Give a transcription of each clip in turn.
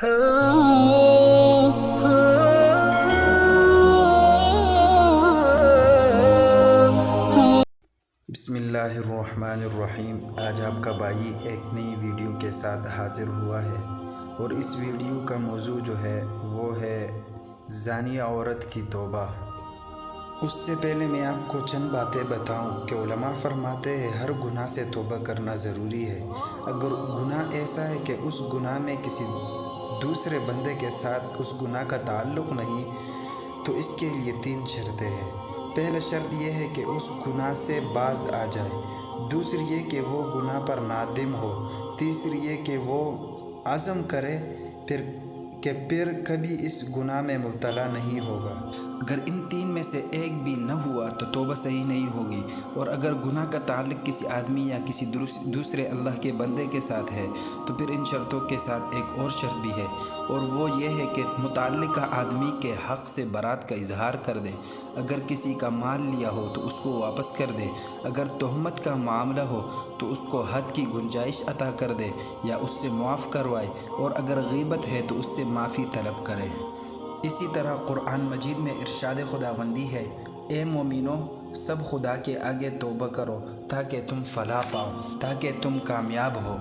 بسم اللہ الرحمن الرحیم۔ آج آپ کا بھائی ایک نئی ویڈیو کے ساتھ حاضر ہوا ہے، اور اس ویڈیو کا موضوع جو ہے وہ ہے زانیہ عورت کی توبہ۔ اس سے پہلے میں آپ کو چند باتیں بتاؤں کہ علماء فرماتے ہیں ہر گناہ سے توبہ کرنا ضروری ہے۔ اگر گناہ ایسا ہے کہ اس گناہ میں کسی دوسرے بندے کے ساتھ اس گناہ کا تعلق نہیں، تو اس کے لیے 3 شرطیں ہیں۔ پہلا شرط یہ ہے کہ اس گناہ سے باز آ جائے، دوسری یہ کہ وہ گناہ پر نادم ہو، تیسری یہ کہ وہ عزم کرے پھر کبھی اس گناہ میں مبتلا نہیں ہوگا۔ اگر ان 3 میں سے ایک بھی نہ ہوا تو توبہ صحیح نہیں ہوگی، اور اگر گناہ کا تعلق کسی آدمی یا کسی دوسرے اللہ کے بندے کے ساتھ ہے تو پھر ان شرطوں کے ساتھ ایک اور شرط بھی ہے، اور وہ یہ ہے کہ متعلقہ آدمی کے حق سے برات کا اظہار کر دے۔ اگر کسی کا مال لیا ہو تو اس کو واپس کر دے، اگر تہمت کا معاملہ ہو تو اس کو حد کی گنجائش عطا کر دے یا اس سے معاف کروائے، اور اگر غیبت ہے تو اس سے معافی طلب کرے۔ اسی طرح قرآن مجید میں ارشاد خداوندی ہے، اے مومنو، سب خدا کے آگے توبہ کرو تاکہ تم فلاح پاؤ، تاکہ تم کامیاب ہو۔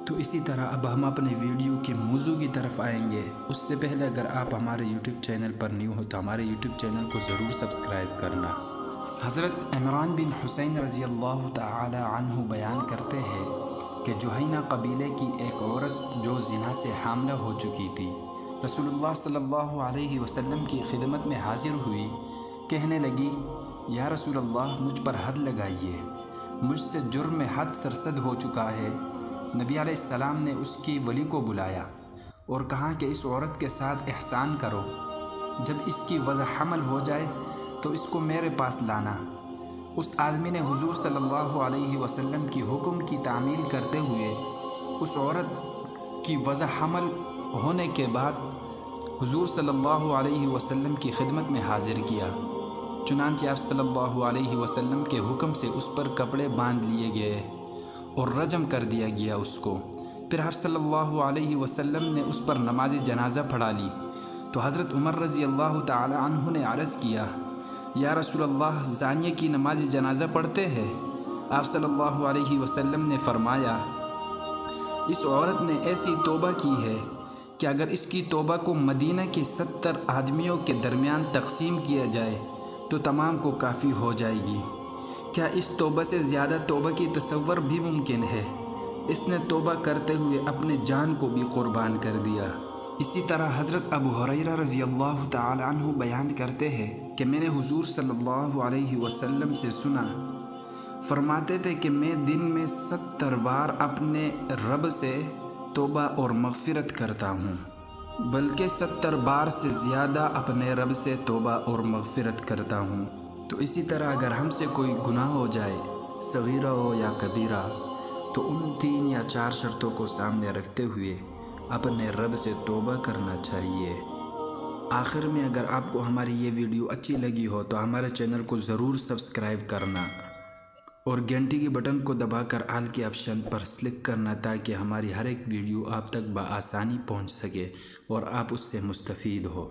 تو اسی طرح اب ہم اپنے ویڈیو کے موضوع کی طرف آئیں گے۔ اس سے پہلے اگر آپ ہمارے یوٹیوب چینل پر نیو ہو تو ہمارے یوٹیوب چینل کو ضرور سبسکرائب کرنا۔ حضرت عمران بن حسین رضی اللہ تعالی عنہ بیان کرتے ہیں کہ جہینہ قبیلے کی ایک عورت جو زنا سے حاملہ ہو چکی تھی، رسول اللہ صلی اللہ علیہ وسلم کی خدمت میں حاضر ہوئی۔ کہنے لگی، یا رسول اللہ، مجھ پر حد لگائیے، مجھ سے جرم حد سرزد ہو چکا ہے۔ نبی علیہ السلام نے اس کی ولی کو بلایا اور کہا کہ اس عورت کے ساتھ احسان کرو، جب اس کی وضع حمل ہو جائے تو اس کو میرے پاس لانا۔ اس آدمی نے حضور صلی اللہ علیہ وسلم کی حکم کی تعمیل کرتے ہوئے اس عورت کی وضع حمل ہونے کے بعد حضور صلی اللہ علیہ وسلم کی خدمت میں حاضر کیا۔ چنانچہ آپ صلی اللہ علیہ وسلم کے حکم سے اس پر کپڑے باندھ لیے گئے اور رجم کر دیا گیا اس کو۔ پھر آپ صلی اللہ علیہ وسلم نے اس پر نماز جنازہ پڑھا لی تو حضرت عمر رضی اللہ تعالی عنہ نے عرض کیا، یا رسول اللہ، زانیہ کی نماز جنازہ پڑھتے ہیں؟ آپ صلی اللہ علیہ وسلم نے فرمایا، اس عورت نے ایسی توبہ کی ہے کہ اگر اس کی توبہ کو مدینہ کے 70 آدمیوں کے درمیان تقسیم کیا جائے تو تمام کو کافی ہو جائے گی۔ کیا اس توبہ سے زیادہ توبہ کی تصور بھی ممکن ہے؟ اس نے توبہ کرتے ہوئے اپنے جان کو بھی قربان کر دیا۔ اسی طرح حضرت ابو ہریرہ رضی اللہ تعالی عنہ بیان کرتے ہیں کہ میں نے حضور صلی اللہ علیہ وسلم سے سنا، فرماتے تھے کہ میں دن میں 70 بار اپنے رب سے توبہ اور مغفرت کرتا ہوں، بلکہ 70 بار سے زیادہ اپنے رب سے توبہ اور مغفرت کرتا ہوں۔ تو اسی طرح اگر ہم سے کوئی گناہ ہو جائے، صغیرہ ہو یا کبیرہ، تو ان 3 یا 4 شرطوں کو سامنے رکھتے ہوئے اپنے رب سے توبہ کرنا چاہیے۔ آخر میں اگر آپ کو ہماری یہ ویڈیو اچھی لگی ہو تو ہمارے چینل کو ضرور سبسکرائب کرنا اور گھنٹی کی بٹن کو دبا کر آل کے آپشن پر کلک کرنا، تاکہ ہماری ہر ایک ویڈیو آپ تک بآسانی پہنچ سکے اور آپ اس سے مستفید ہو۔